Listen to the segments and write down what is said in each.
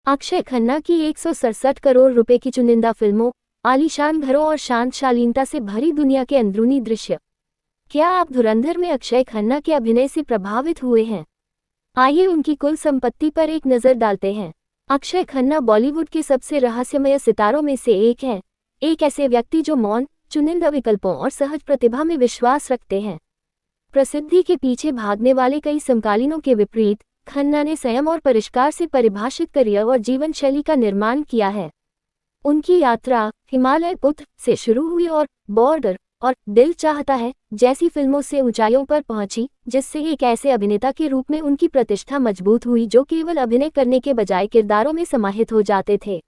अक्षय खन्ना की 167 करोड़ रुपए की चुनिंदा फिल्मों, आलीशान घरों और शांत शालीनता से भरी दुनिया के अंदरूनी दृश्य। क्या आप धुरंधर में अक्षय खन्ना के अभिनय से प्रभावित हुए हैं? आइए उनकी कुल संपत्ति पर एक नज़र डालते हैं। अक्षय खन्ना बॉलीवुड के सबसे रहस्यमय सितारों में से एक हैं, एक ऐसे व्यक्ति जो मौन, चुनिंदा विकल्पों और सहज प्रतिभा में विश्वास रखते हैं। प्रसिद्धि के पीछे भागने वाले कई समकालीनों के विपरीत खन्ना ने संयम और परिष्कार से परिभाषित करियर और जीवन शैली का निर्माण किया है। उनकी यात्रा हिमालय पुत्र से शुरू हुई और बॉर्डर और दिल चाहता है जैसी फिल्मों से ऊंचाइयों पर पहुंची, जिससे एक ऐसे अभिनेता के रूप में उनकी प्रतिष्ठा मजबूत हुई जो केवल अभिनय करने के बजाय किरदारों में समाहित हो जाते थे।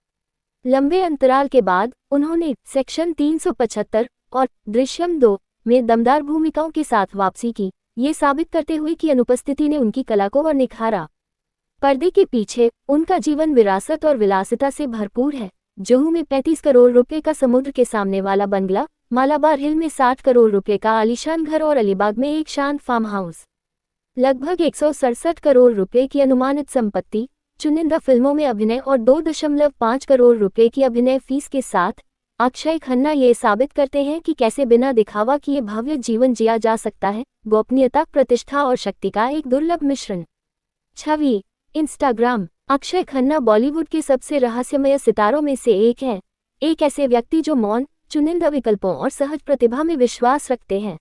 लंबे अंतराल के बाद उन्होंने सेक्शन 375 और दृश्यम 2 में दमदार भूमिकाओं के साथ वापसी की, ये साबित करते हुए कि अनुपस्थिति ने उनकी कला को और निखारा। पर्दे के पीछे उनका जीवन विरासत और विलासिता से भरपूर है। जुहू में 35 करोड़ रुपए का समुद्र के सामने वाला बंगला, मालाबार हिल में 60 करोड़ रुपए का आलीशान घर और अलीबाग में एक शांत फार्म हाउस। लगभग 167 करोड़ रुपए की अनुमानित संपत्ति, चुनिंदा फिल्मों में अभिनय और 2.5 करोड़ रुपए की अभिनय फीस के साथ अक्षय खन्ना ये साबित करते हैं कि कैसे बिना दिखावा किए भव्य जीवन जिया जा सकता है। गोपनीयता, प्रतिष्ठा और शक्ति का एक दुर्लभ मिश्रण। छवि इंस्टाग्राम। अक्षय खन्ना बॉलीवुड के सबसे रहस्यमय सितारों में से एक हैं, एक ऐसे व्यक्ति जो मौन, चुनिंदा विकल्पों और सहज प्रतिभा में विश्वास रखते हैं।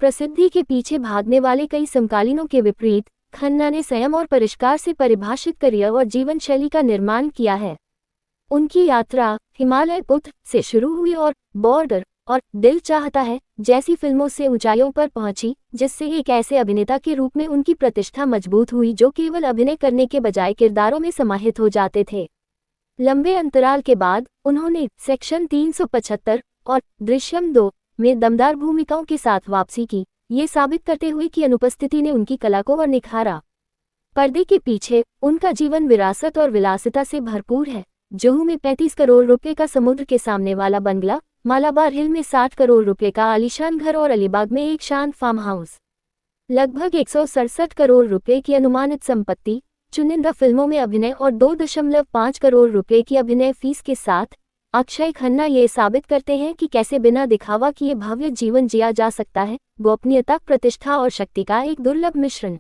प्रसिद्धि के पीछे भागने वाले कई समकालीनों के विपरीत खन्ना ने संयम और परिष्कार से परिभाषित करियर और जीवन शैली का निर्माण किया है। उनकी यात्रा हिमालय पुत्र से शुरू हुई और बॉर्डर और दिल चाहता है जैसी फिल्मों से ऊंचाइयों पर पहुंची, जिससे एक ऐसे अभिनेता के रूप में उनकी प्रतिष्ठा मजबूत हुई जो केवल अभिनय करने के बजाय किरदारों में समाहित हो जाते थे। लंबे अंतराल के बाद उन्होंने सेक्शन 375 और दृश्यम 2 में दमदार भूमिकाओं के साथ वापसी की, ये साबित करते हुए कि अनुपस्थिति ने उनकी कला को और निखारा। पर्दे के पीछे उनका जीवन विरासत और विलासिता से भरपूर है। जुहू में 35 करोड़ रुपए का समुद्र के सामने वाला बंगला, मालाबार हिल में 60 करोड़ रुपए का आलीशान घर और अलीबाग में एक शांत फार्म हाउस। लगभग 167 करोड़ रुपए की अनुमानित संपत्ति, चुनिंदा फिल्मों में अभिनय और 2.5 करोड़ रुपए की अभिनय फीस के साथ अक्षय खन्ना ये साबित करते हैं कि कैसे बिना दिखावा किए भव्य जीवन जिया जा सकता है। गोपनीयता, प्रतिष्ठा और शक्ति का एक दुर्लभ मिश्रण।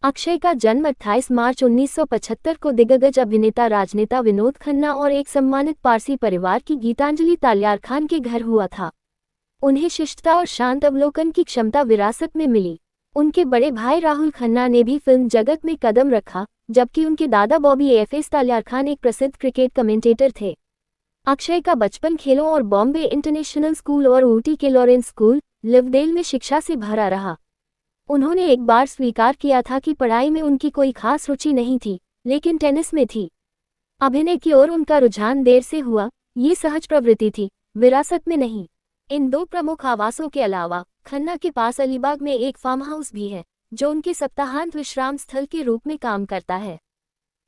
अक्षय का जन्म 28 मार्च 1975 को दिग्गज अभिनेता राजनेता विनोद खन्ना और एक सम्मानित पारसी परिवार की गीतांजलि तालियार खान के घर हुआ था। उन्हें शिष्टता और शांत अवलोकन की क्षमता विरासत में मिली। उनके बड़े भाई राहुल खन्ना ने भी फिल्म जगत में कदम रखा, जबकि उनके दादा बॉबी एफएस तालियार खान एक प्रसिद्ध क्रिकेट कमेंटेटर थे। अक्षय का बचपन खेलों और बॉम्बे इंटरनेशनल स्कूल और ऊटी के लॉरेंस स्कूल, लिवडेल में शिक्षा से भरा रहा। उन्होंने एक बार स्वीकार किया था कि पढ़ाई में उनकी कोई खास रुचि नहीं थी, लेकिन टेनिस में थी। अभिनय की ओर उनका रुझान देर से हुआ, ये सहज प्रवृत्ति थी, विरासत में नहीं। इन दो प्रमुख आवासों के अलावा खन्ना के पास अलीबाग में एक फार्म हाउस भी है, जो उनके सप्ताहांत विश्राम स्थल के रूप में काम करता है।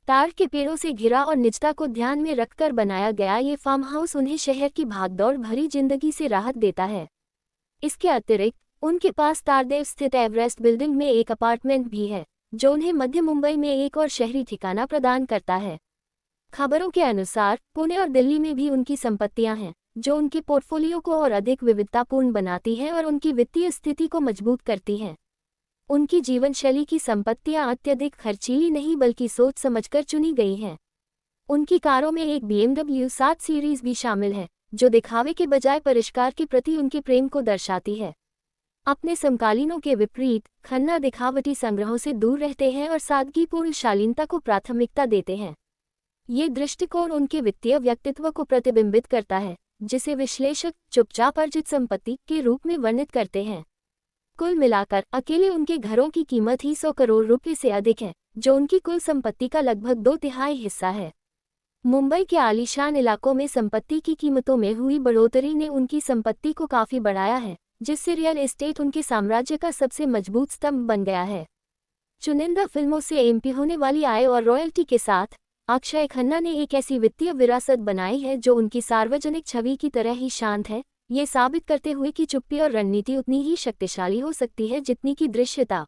ताड़ के पेड़ों से घिरा और निजता को ध्यान में रखकर बनाया गया ये फार्म हाउस उन्हें शहर की भागदौड़ भरी जिंदगी से राहत देता है। इसके अतिरिक्त उनके पास तारदेव स्थित एवरेस्ट बिल्डिंग में एक अपार्टमेंट भी है, जो उन्हें मध्य मुंबई में एक और शहरी ठिकाना प्रदान करता है। खबरों के अनुसार पुणे और दिल्ली में भी उनकी संपत्तियां हैं, जो उनके पोर्टफोलियो को और अधिक विविधतापूर्ण बनाती हैं और उनकी वित्तीय स्थिति को मजबूत करती हैं। उनकी जीवन शैली की संपत्तियां अत्यधिक खर्चीली नहीं बल्कि सोच समझकर चुनी गई हैं। उनकी कारों में एक BMW 7 सीरीज भी शामिल है, जो दिखावे के बजाय परिष्कार के प्रति उनके प्रेम को दर्शाती है। अपने समकालीनों के विपरीत खन्ना दिखावटी संग्रहों से दूर रहते हैं और सादगीपूर्ण शालीनता को प्राथमिकता देते हैं। ये दृष्टिकोण उनके वित्तीय व्यक्तित्व को प्रतिबिंबित करता है, जिसे विश्लेषक चुपचाप अर्जित संपत्ति के रूप में वर्णित करते हैं। कुल मिलाकर अकेले उनके घरों की कीमत ही 100 करोड़ रुपए से अधिक है, जो उनकी कुल संपत्ति का लगभग 2/3 हिस्सा है। मुंबई के आलीशान इलाकों में संपत्ति की कीमतों में हुई बढ़ोतरी ने उनकी संपत्ति को काफी बढ़ाया है, जिससे रियल एस्टेट उनके साम्राज्य का सबसे मजबूत स्तंभ बन गया है। चुनिंदा फिल्मों से एमपी होने वाली आय और रॉयल्टी के साथ अक्षय खन्ना ने एक ऐसी वित्तीय विरासत बनाई है जो उनकी सार्वजनिक छवि की तरह ही शांत है, ये साबित करते हुए कि चुप्पी और रणनीति उतनी ही शक्तिशाली हो सकती है जितनी की दृश्यता।